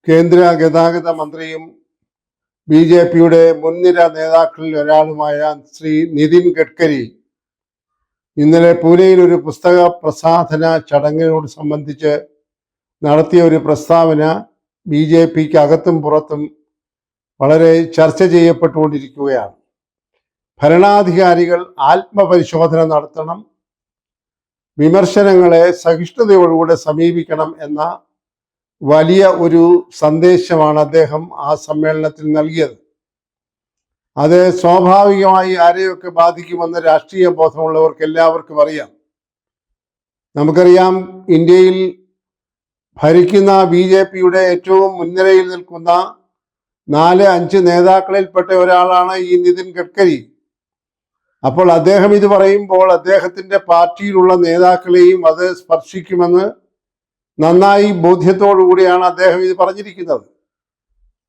കേന്ദ്ര ഗതാഗത മന്ത്രിയും ബി.ജെ.പിയുടെ മുൻനിര നേതാക്കളിൽ ഒരാളുമായ ശ്രീ നിതിൻ ഗഡ്കരി ഇന്നലെ പൂനെയിൽ ഒരു പുസ്തക പ്രസാധന ചടങ്ങിനോട് സംബന്ധിച്ച് നടത്തിയ ഒരു പ്രസ്താവന ബി.ജെ.പിക്ക് അകത്തും പുറത്തും വളരെ ചർച്ച ചെയ്യപ്പെട്ടുകൊണ്ടിരിക്കുകയാണ്. ഭരണാധികാരികൾ ആത്മപരിശോധന നടത്തണം, വിമർശനങ്ങളെ സഹിഷ്ണുതയോടുകൂടെ സമീപിക്കണം എന്ന വലിയ ഒരു സന്ദേശമാണ് അദ്ദേഹം ആ സമ്മേളനത്തിൽ നൽകിയത്. അത് സ്വാഭാവികമായി ആരെയൊക്കെ ബാധിക്കുമെന്ന് രാഷ്ട്രീയ ബോധമുള്ളവർക്ക് എല്ലാവർക്കും അറിയാം. നമുക്കറിയാം, ഇന്ത്യയിൽ ഭരിക്കുന്ന ബി.ജെ.പിയുടെ ഏറ്റവും മുൻനിരയിൽ നിൽക്കുന്ന 4-5 നേതാക്കളിൽപ്പെട്ട ഒരാളാണ് ഈ നിതിൻ ഗഡ്കരി. അപ്പോൾ അദ്ദേഹം ഇത് പറയുമ്പോൾ അദ്ദേഹത്തിന്റെ പാർട്ടിയിലുള്ള നേതാക്കളെയും അത് സ്പർശിക്കുമെന്ന് നന്നായി ബോധ്യത്തോടുകൂടിയാണ് അദ്ദേഹം ഇത് പറഞ്ഞിരിക്കുന്നത്.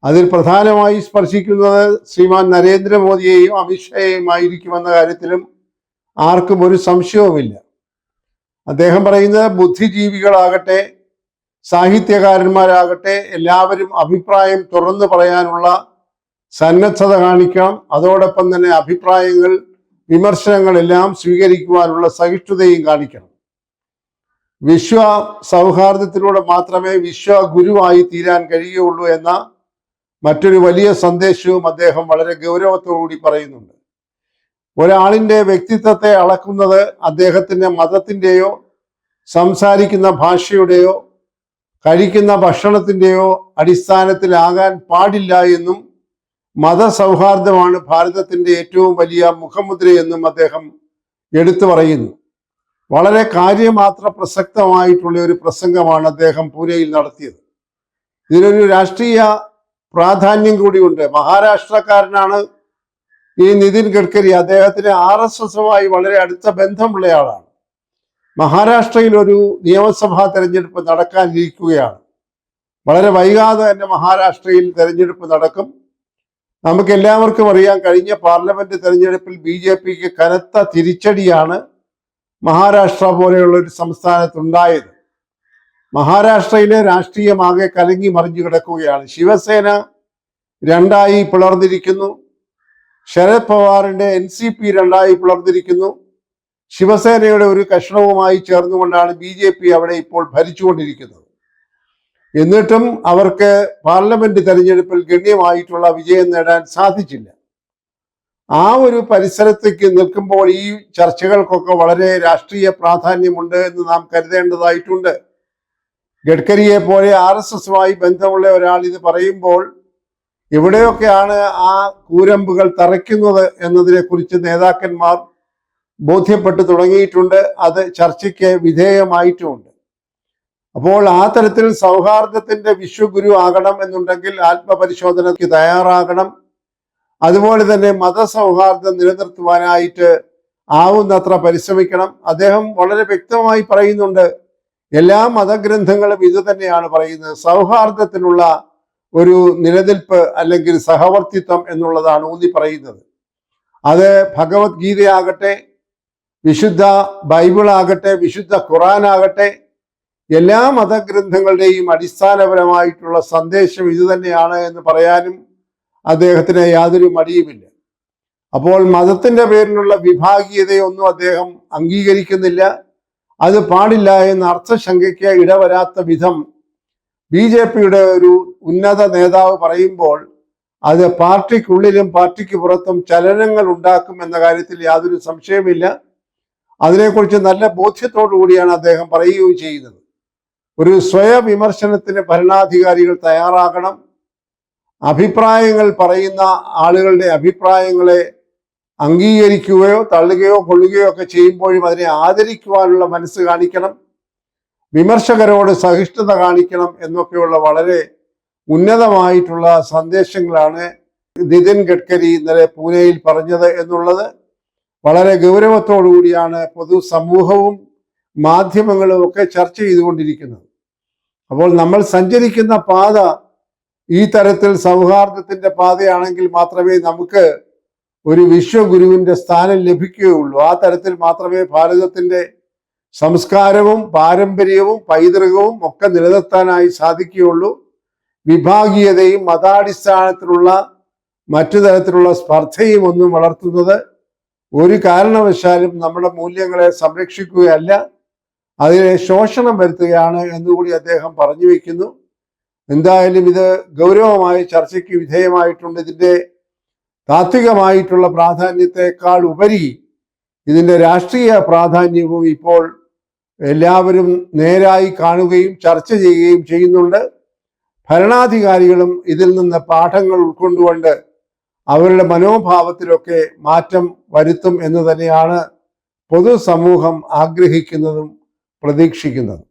അതിൽ പ്രധാനമായി സ്പർശിക്കുന്നത് ശ്രീമാൻ നരേന്ദ്രമോദിയെയും അമിത്ഷായെയും ആയിരിക്കുമെന്ന കാര്യത്തിലും ആർക്കും ഒരു സംശയവുമില്ല. അദ്ദേഹം പറയുന്നത് ബുദ്ധിജീവികളാകട്ടെ, സാഹിത്യകാരന്മാരാകട്ടെ, എല്ലാവരും അഭിപ്രായം തുറന്നു പറയാനുള്ള സന്നദ്ധത കാണിക്കണം. അതോടൊപ്പം തന്നെ അഭിപ്രായങ്ങൾ, വിമർശനങ്ങളെല്ലാം സ്വീകരിക്കുവാനുള്ള സഹിഷ്ണുതയും കാണിക്കണം. വിശ്വ സൗഹാർദ്ദത്തിലൂടെ മാത്രമേ വിശ്വഗുരുവായി തീരാൻ കഴിയുകയുള്ളൂ എന്ന മറ്റൊരു വലിയ സന്ദേശവും അദ്ദേഹം വളരെ ഗൗരവത്തോടുകൂടി പറയുന്നുണ്ട്. ഒരാളിൻ്റെ വ്യക്തിത്വത്തെ അളക്കുന്നത് അദ്ദേഹത്തിൻ്റെ മതത്തിൻ്റെയോ സംസാരിക്കുന്ന ഭാഷയുടെയോ കഴിക്കുന്ന ഭക്ഷണത്തിൻ്റെയോ അടിസ്ഥാനത്തിലാകാൻ പാടില്ല എന്നും മതസൗഹാർദ്ദമാണ് ഭാരതത്തിൻ്റെ ഏറ്റവും വലിയ മുഖമുദ്രയെന്നും അദ്ദേഹം എടുത്തു പറയുന്നു. വളരെ കാര്യമാത്ര പ്രസക്തമായിട്ടുള്ള ഒരു പ്രസംഗമാണ് അദ്ദേഹം പൂനെയിൽ നടത്തിയത്. ഇതിനൊരു രാഷ്ട്രീയ പ്രാധാന്യം കൂടിയുണ്ട്. മഹാരാഷ്ട്രക്കാരനാണ് ഈ നിതിൻ ഗഡ്കരി. അദ്ദേഹത്തിന് RSSുമായി വളരെ അടുത്ത ബന്ധമുള്ളയാളാണ്. മഹാരാഷ്ട്രയിൽ ഒരു നിയമസഭാ തെരഞ്ഞെടുപ്പ് നടക്കാനിരിക്കുകയാണ്. വളരെ വൈകാതെ തന്നെ മഹാരാഷ്ട്രയിൽ തെരഞ്ഞെടുപ്പ് നടക്കും. നമുക്ക് എല്ലാവർക്കും അറിയാം, കഴിഞ്ഞ പാർലമെന്റ് തെരഞ്ഞെടുപ്പിൽ ബി.ജെ.പിക്ക് കനത്ത തിരിച്ചടിയാണ് മഹാരാഷ്ട്ര പോലെയുള്ള ഒരു സംസ്ഥാനത്തുണ്ടായത്. മഹാരാഷ്ട്രയിലെ രാഷ്ട്രീയമാകെ കലങ്ങി മറിഞ്ഞു കിടക്കുകയാണ്. ശിവസേന 2ആയി പിളർന്നിരിക്കുന്നു. ശരത് പവാറിന്റെ NCP 2ആയി പിളർന്നിരിക്കുന്നു. ശിവസേനയുടെ ഒരു കഷണവുമായി ചേർന്നുകൊണ്ടാണ് ബി.ജെ.പി അവിടെ ഇപ്പോൾ ഭരിച്ചുകൊണ്ടിരിക്കുന്നത്. എന്നിട്ടും അവർക്ക് പാർലമെന്റ് തെരഞ്ഞെടുപ്പിൽ ഗണ്യമായിട്ടുള്ള വിജയം നേടാൻ സാധിച്ചില്ല. ആ ഒരു പരിസരത്തേക്ക് നിൽക്കുമ്പോൾ ഈ ചർച്ചകൾക്കൊക്കെ വളരെ രാഷ്ട്രീയ പ്രാധാന്യമുണ്ട് എന്ന് നാം കരുതേണ്ടതായിട്ടുണ്ട്. ഗഡ്കരിയെ പോലെ RSSുമായി ബന്ധമുള്ള ഒരാൾ ഇത് പറയുമ്പോൾ എവിടെയൊക്കെയാണ് ആ കൂരമ്പുകൾ തറയ്ക്കുന്നത് എന്നതിനെ കുറിച്ച് നേതാക്കന്മാർ ബോധ്യപ്പെട്ടു തുടങ്ങിയിട്ടുണ്ട്. അത് ചർച്ചയ്ക്ക് വിധേയമായിട്ടുമുണ്ട്. അപ്പോൾ ആ തരത്തിൽ സൗഹാർദ്ദത്തിന്റെ വിശ്വഗുരു ആകണം എന്നുണ്ടെങ്കിൽ ആത്മപരിശോധനയ്ക്ക് തയ്യാറാകണം. അതുപോലെ തന്നെ മതസൗഹാർദ്ദം നിലനിർത്തുവാനായിട്ട് ആവുന്നത്ര പരിശ്രമിക്കണം. അദ്ദേഹം വളരെ വ്യക്തമായി പറയുന്നുണ്ട്, എല്ലാ മതഗ്രന്ഥങ്ങളും ഇത് തന്നെയാണ് പറയുന്നത്. സൗഹാർദ്ദത്തിനുള്ള ഒരു നിലനിൽപ്പ് അല്ലെങ്കിൽ സഹവർത്തിത്വം എന്നുള്ളതാണ് ഊന്നി പറയുന്നത്. അത് ഭഗവത്ഗീതയാകട്ടെ, വിശുദ്ധ ബൈബിളാകട്ടെ, വിശുദ്ധ ഖുറാനാകട്ടെ, എല്ലാ മതഗ്രന്ഥങ്ങളുടെയും അടിസ്ഥാനപരമായിട്ടുള്ള സന്ദേശം ഇത് തന്നെയാണ് എന്ന് പറയാനും അദ്ദേഹത്തിന് യാതൊരു മടിയുമില്ല. അപ്പോൾ മതത്തിന്റെ പേരിലുള്ള വിഭാഗീയതയൊന്നും അദ്ദേഹം അംഗീകരിക്കുന്നില്ല. അത് പാടില്ല എന്ന അർത്ഥശങ്കയ്ക്ക് ഇടവരാത്ത വിധം ബി.ജെ.പിയുടെ ഒരു ഉന്നത നേതാവ് പറയുമ്പോൾ അത് പാർട്ടിക്കുള്ളിലും പാർട്ടിക്ക് പുറത്തും ചലനങ്ങൾ ഉണ്ടാക്കും എന്ന കാര്യത്തിൽ യാതൊരു സംശയമില്ല. അതിനെക്കുറിച്ച് നല്ല ബോധ്യത്തോടു കൂടിയാണ് അദ്ദേഹം പറയുകയും ചെയ്യുന്നത്. ഒരു സ്വയവിമർശനത്തിന് ഭരണാധികാരികൾ തയ്യാറാകണം. അഭിപ്രായങ്ങൾ പറയുന്ന ആളുകളുടെ അഭിപ്രായങ്ങളെ അംഗീകരിക്കുകയോ തള്ളുകയോ കൊള്ളുകയോ ഒക്കെ ചെയ്യുമ്പോഴും അതിനെ ആദരിക്കുവാനുള്ള മനസ്സ് കാണിക്കണം. വിമർശകരോട് സഹിഷ്ണുത കാണിക്കണം എന്നൊക്കെയുള്ള വളരെ ഉന്നതമായിട്ടുള്ള സന്ദേശങ്ങളാണ് നിതിൻ ഗഡ്കരി ഇന്നലെ പൂനെയിൽ പറഞ്ഞത് എന്നുള്ളത് വളരെ ഗൗരവത്തോടു കൂടിയാണ് പൊതുസമൂഹവും മാധ്യമങ്ങളും ഒക്കെ ചർച്ച ചെയ്തുകൊണ്ടിരിക്കുന്നത്. അപ്പോൾ നമ്മൾ സഞ്ചരിക്കുന്ന പാത ഈ തരത്തിൽ സൗഹാർദ്ദത്തിന്റെ പാതയാണെങ്കിൽ മാത്രമേ നമുക്ക് ഒരു വിശ്വഗുരുവിന്റെ സ്ഥാനം ലഭിക്കുകയുള്ളൂ. ആ തരത്തിൽ മാത്രമേ ഭാരതത്തിന്റെ സംസ്കാരവും പാരമ്പര്യവും പൈതൃകവും ഒക്കെ നിലനിർത്താനായി സാധിക്കുകയുള്ളൂ. വിഭാഗീയതയും മതാടിസ്ഥാനത്തിലുള്ള മറ്റു തരത്തിലുള്ള സ്പർദ്ധയും ഒന്നും വളർത്തുന്നത് ഒരു കാരണവശാലും നമ്മുടെ മൂല്യങ്ങളെ സംരക്ഷിക്കുകയല്ല, അതിനെ ശോഷണം വരുത്തുകയാണ് എന്നുകൂടി അദ്ദേഹം പറഞ്ഞു വയ്ക്കുന്നു. എന്തായാലും ഇത് ഗൗരവമായി ചർച്ചയ്ക്ക് വിധേയമായിട്ടുണ്ട്. ഇതിൻ്റെ താത്വികമായിട്ടുള്ള പ്രാധാന്യത്തെക്കാൾ ഉപരി ഇതിൻ്റെ രാഷ്ട്രീയ പ്രാധാന്യവും ഇപ്പോൾ എല്ലാവരും നേരായി കാണുകയും ചർച്ച ചെയ്യുകയും ചെയ്യുന്നുണ്ട്. ഭരണാധികാരികളും ഇതിൽ നിന്ന് പാഠങ്ങൾ ഉൾക്കൊണ്ടുകൊണ്ട് അവരുടെ മനോഭാവത്തിലൊക്കെ മാറ്റം വരുത്തും എന്ന് തന്നെയാണ് പൊതുസമൂഹം ആഗ്രഹിക്കുന്നതും പ്രതീക്ഷിക്കുന്നതും.